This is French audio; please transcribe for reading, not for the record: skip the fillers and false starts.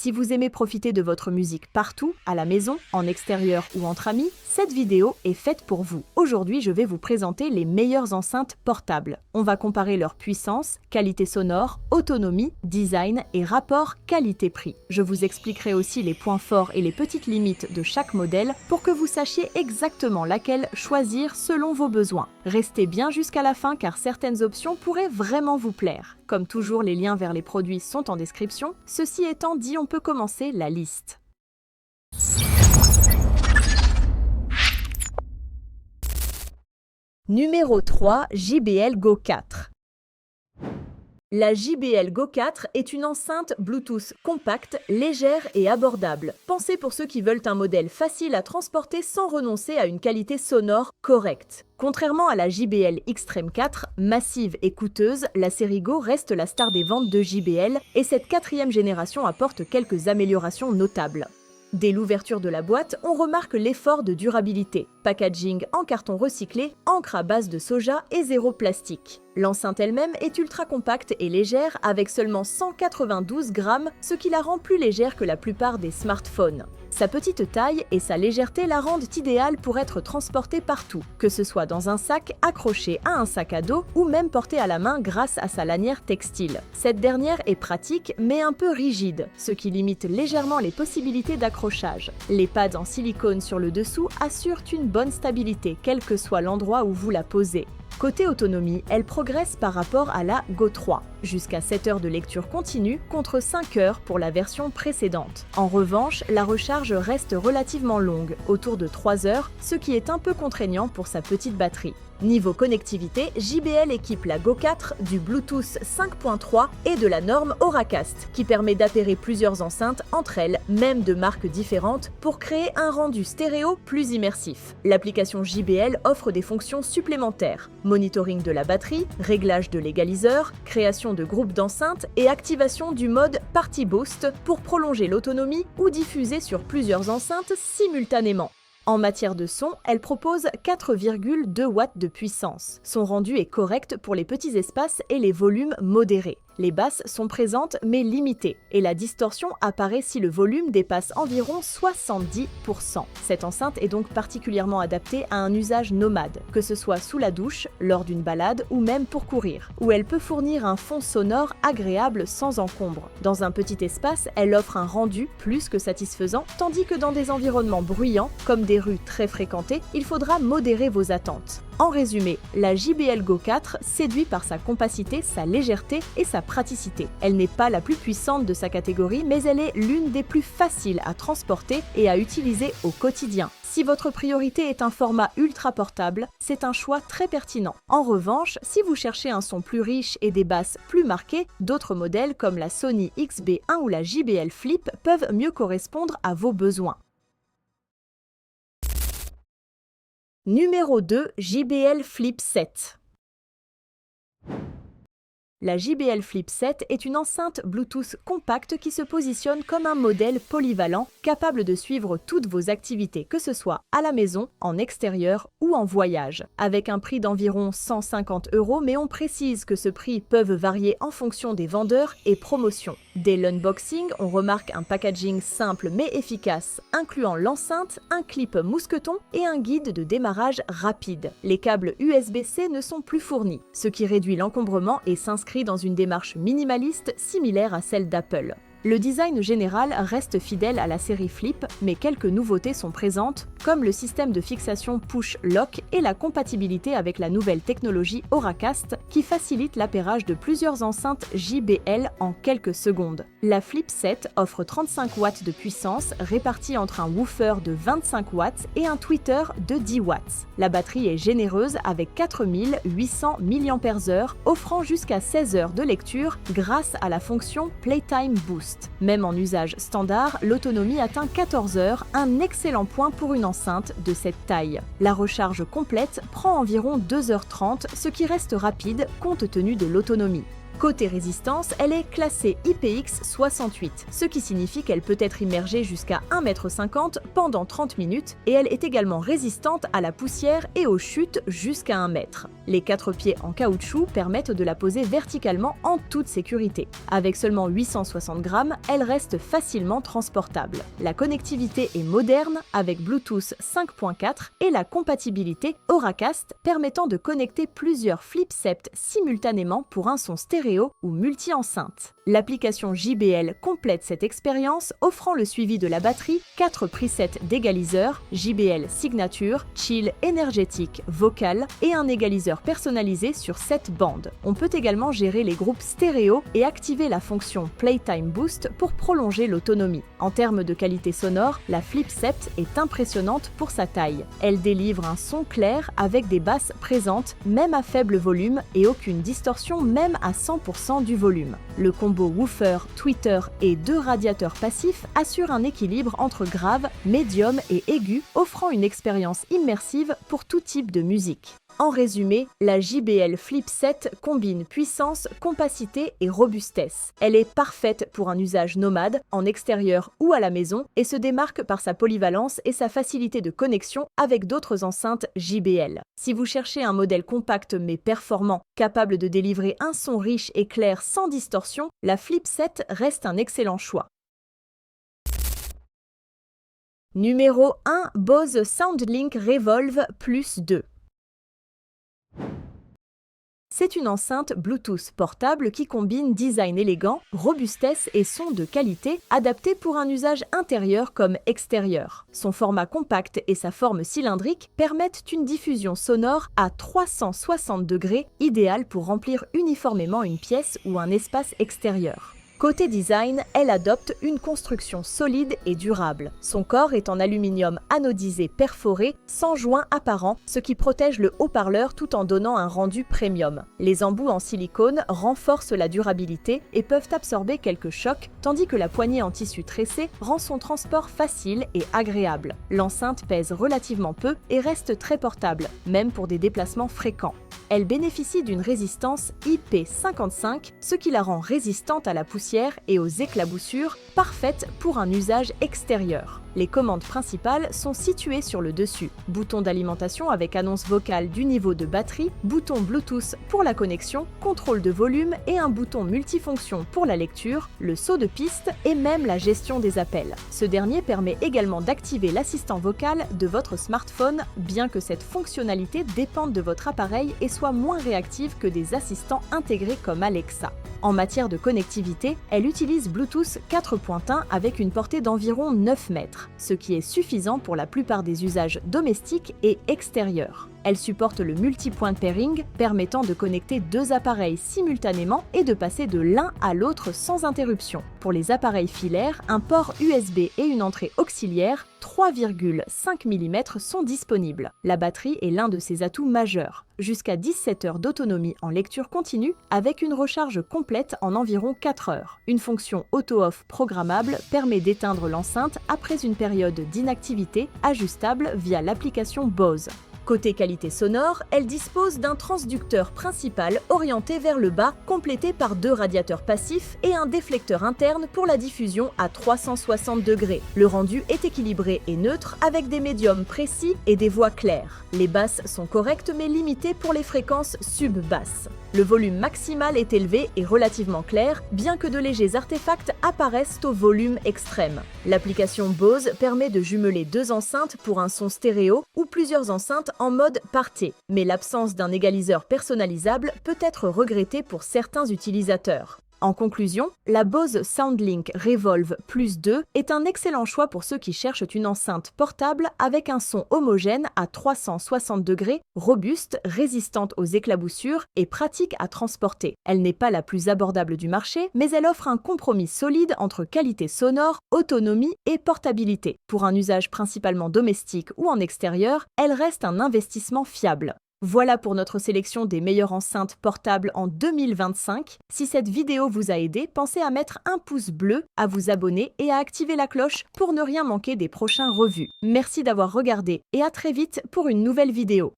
Si vous aimez profiter de votre musique partout, à la maison, en extérieur ou entre amis, cette vidéo est faite pour vous. Aujourd'hui, je vais vous présenter les meilleures enceintes portables. On va comparer leur puissance, qualité sonore, autonomie, design et rapport qualité-prix. Je vous expliquerai aussi les points forts et les petites limites de chaque modèle pour que vous sachiez exactement laquelle choisir selon vos besoins. Restez bien jusqu'à la fin car certaines options pourraient vraiment vous plaire. Comme toujours, les liens vers les produits sont en description. Ceci étant dit, on peut commencer la liste. Numéro 3, JBL Go 4. La JBL Go 4 est une enceinte Bluetooth compacte, légère et abordable. Pensée pour ceux qui veulent un modèle facile à transporter sans renoncer à une qualité sonore correcte. Contrairement à la JBL Xtreme 4, massive et coûteuse, la série Go reste la star des ventes de JBL et cette quatrième génération apporte quelques améliorations notables. Dès l'ouverture de la boîte, on remarque l'effort de durabilité. Packaging en carton recyclé, encre à base de soja et zéro plastique. L'enceinte elle-même est ultra compacte et légère avec seulement 192 grammes, ce qui la rend plus légère que la plupart des smartphones. Sa petite taille et sa légèreté la rendent idéale pour être transportée partout, que ce soit dans un sac, accroché à un sac à dos ou même portée à la main grâce à sa lanière textile. Cette dernière est pratique mais un peu rigide, ce qui limite légèrement les possibilités d'accrochage. Les pads en silicone sur le dessous assurent une bonne stabilité, quel que soit l'endroit où vous la posez. Côté autonomie, elle progresse par rapport à la Go 3, jusqu'à 7 heures de lecture continue contre 5 heures pour la version précédente. En revanche, la recharge reste relativement longue, autour de 3 heures, ce qui est un peu contraignant pour sa petite batterie. Niveau connectivité, JBL équipe la Go 4 du Bluetooth 5.3 et de la norme Auracast, qui permet d'appairer plusieurs enceintes entre elles, même de marques différentes, pour créer un rendu stéréo plus immersif. L'application JBL offre des fonctions supplémentaires: monitoring de la batterie, réglage de l'égaliseur, création de groupes d'enceintes et activation du mode Party Boost pour prolonger l'autonomie ou diffuser sur plusieurs enceintes simultanément. En matière de son, elle propose 4,2 watts de puissance. Son rendu est correct pour les petits espaces et les volumes modérés. Les basses sont présentes mais limitées, et la distorsion apparaît si le volume dépasse environ 70%. Cette enceinte est donc particulièrement adaptée à un usage nomade, que ce soit sous la douche, lors d'une balade ou même pour courir, où elle peut fournir un fond sonore agréable sans encombre. Dans un petit espace, elle offre un rendu plus que satisfaisant, tandis que dans des environnements bruyants, comme des rues très fréquentées, il faudra modérer vos attentes. En résumé, la JBL Go 4 séduit par sa compacité, sa légèreté et sa praticité. Elle n'est pas la plus puissante de sa catégorie, mais elle est l'une des plus faciles à transporter et à utiliser au quotidien. Si votre priorité est un format ultra portable, c'est un choix très pertinent. En revanche, si vous cherchez un son plus riche et des basses plus marquées, d'autres modèles comme la Sony XB1 ou la JBL Flip peuvent mieux correspondre à vos besoins. Numéro 2, JBL Flip 7. La JBL Flip 7 est une enceinte Bluetooth compacte qui se positionne comme un modèle polyvalent, capable de suivre toutes vos activités, que ce soit à la maison, en extérieur ou en voyage. Avec un prix d'environ 150 €, mais on précise que ce prix peut varier en fonction des vendeurs et promotions. Dès l'unboxing, on remarque un packaging simple mais efficace, incluant l'enceinte, un clip mousqueton et un guide de démarrage rapide. Les câbles USB-C ne sont plus fournis, ce qui réduit l'encombrement et s'inscrit dans une démarche minimaliste similaire à celle d'Apple. Le design général reste fidèle à la série Flip, mais quelques nouveautés sont présentes, comme le système de fixation push-lock et la compatibilité avec la nouvelle technologie Auracast qui facilite l'appairage de plusieurs enceintes JBL en quelques secondes. La Flip 7 offre 35 watts de puissance répartie entre un woofer de 25 watts et un tweeter de 10 watts. La batterie est généreuse avec 4800 mAh, offrant jusqu'à 16 heures de lecture grâce à la fonction Playtime Boost. Même en usage standard, l'autonomie atteint 14 heures, un excellent point pour une enceinte de cette taille. La recharge complète prend environ 2h30, ce qui reste rapide compte tenu de l'autonomie. Côté résistance, elle est classée IPX68, ce qui signifie qu'elle peut être immergée jusqu'à 1,50 m pendant 30 minutes et elle est également résistante à la poussière et aux chutes jusqu'à 1 mètre. Les 4 pieds en caoutchouc permettent de la poser verticalement en toute sécurité. Avec seulement 860 grammes, elle reste facilement transportable. La connectivité est moderne avec Bluetooth 5.4 et la compatibilité Auracast permettant de connecter plusieurs flipsets simultanément pour un son stéréo ou multi-enceinte. L'application JBL complète cette expérience, offrant le suivi de la batterie, 4 presets d'égaliseur, JBL Signature, Chill énergétique, vocal et un égaliseur personnalisé sur 7 bandes. On peut également gérer les groupes stéréo et activer la fonction Playtime Boost pour prolonger l'autonomie. En termes de qualité sonore, la Flipset est impressionnante pour sa taille. Elle délivre un son clair avec des basses présentes, même à faible volume, et aucune distorsion même à 100% du volume. Le combo woofer, tweeter et 2 radiateurs passifs assure un équilibre entre grave, médium et aigu, offrant une expérience immersive pour tout type de musique. En résumé, la JBL Flipset combine puissance, compacité et robustesse. Elle est parfaite pour un usage nomade, en extérieur ou à la maison, et se démarque par sa polyvalence et sa facilité de connexion avec d'autres enceintes JBL. Si vous cherchez un modèle compact mais performant, capable de délivrer un son riche et clair sans distorsion, la Flipset reste un excellent choix. Numéro 1, Bose SoundLink Revolve Plus 2. C'est une enceinte Bluetooth portable qui combine design élégant, robustesse et son de qualité, adapté pour un usage intérieur comme extérieur. Son format compact et sa forme cylindrique permettent une diffusion sonore à 360 degrés, idéale pour remplir uniformément une pièce ou un espace extérieur. Côté design, elle adopte une construction solide et durable. Son corps est en aluminium anodisé perforé, sans joint apparent, ce qui protège le haut-parleur tout en donnant un rendu premium. Les embouts en silicone renforcent la durabilité et peuvent absorber quelques chocs, tandis que la poignée en tissu tressé rend son transport facile et agréable. L'enceinte pèse relativement peu et reste très portable, même pour des déplacements fréquents. Elle bénéficie d'une résistance IP55, ce qui la rend résistante à la poussière et aux éclaboussures, parfaite pour un usage extérieur. Les commandes principales sont situées sur le dessus. Bouton d'alimentation avec annonce vocale du niveau de batterie, bouton Bluetooth pour la connexion, contrôle de volume et un bouton multifonction pour la lecture, le saut de piste et même la gestion des appels. Ce dernier permet également d'activer l'assistant vocal de votre smartphone, bien que cette fonctionnalité dépende de votre appareil et soit moins réactive que des assistants intégrés comme Alexa. En matière de connectivité, elle utilise Bluetooth 4.1 avec une portée d'environ 9 mètres, ce qui est suffisant pour la plupart des usages domestiques et extérieurs. Elle supporte le multi-point pairing, permettant de connecter 2 appareils simultanément et de passer de l'un à l'autre sans interruption. Pour les appareils filaires, un port USB et une entrée auxiliaire 3,5 mm sont disponibles. La batterie est l'un de ses atouts majeurs. Jusqu'à 17 heures d'autonomie en lecture continue avec une recharge complète en environ 4 heures. Une fonction auto-off programmable permet d'éteindre l'enceinte après une période d'inactivité, ajustable via l'application Bose. Côté qualité sonore, elle dispose d'un transducteur principal orienté vers le bas, complété par 2 radiateurs passifs et un déflecteur interne pour la diffusion à 360 degrés. Le rendu est équilibré et neutre avec des médiums précis et des voix claires. Les basses sont correctes mais limitées pour les fréquences sub-basses. Le volume maximal est élevé et relativement clair, bien que de légers artefacts apparaissent au volume extrême. L'application Bose permet de jumeler 2 enceintes pour un son stéréo ou plusieurs enceintes en mode party, mais l'absence d'un égaliseur personnalisable peut être regrettée pour certains utilisateurs. En conclusion, la Bose SoundLink Revolve Plus 2 est un excellent choix pour ceux qui cherchent une enceinte portable avec un son homogène à 360 degrés, robuste, résistante aux éclaboussures et pratique à transporter. Elle n'est pas la plus abordable du marché, mais elle offre un compromis solide entre qualité sonore, autonomie et portabilité. Pour un usage principalement domestique ou en extérieur, elle reste un investissement fiable. Voilà pour notre sélection des meilleures enceintes portables en 2025. Si cette vidéo vous a aidé, pensez à mettre un pouce bleu, à vous abonner et à activer la cloche pour ne rien manquer des prochains revues. Merci d'avoir regardé et à très vite pour une nouvelle vidéo.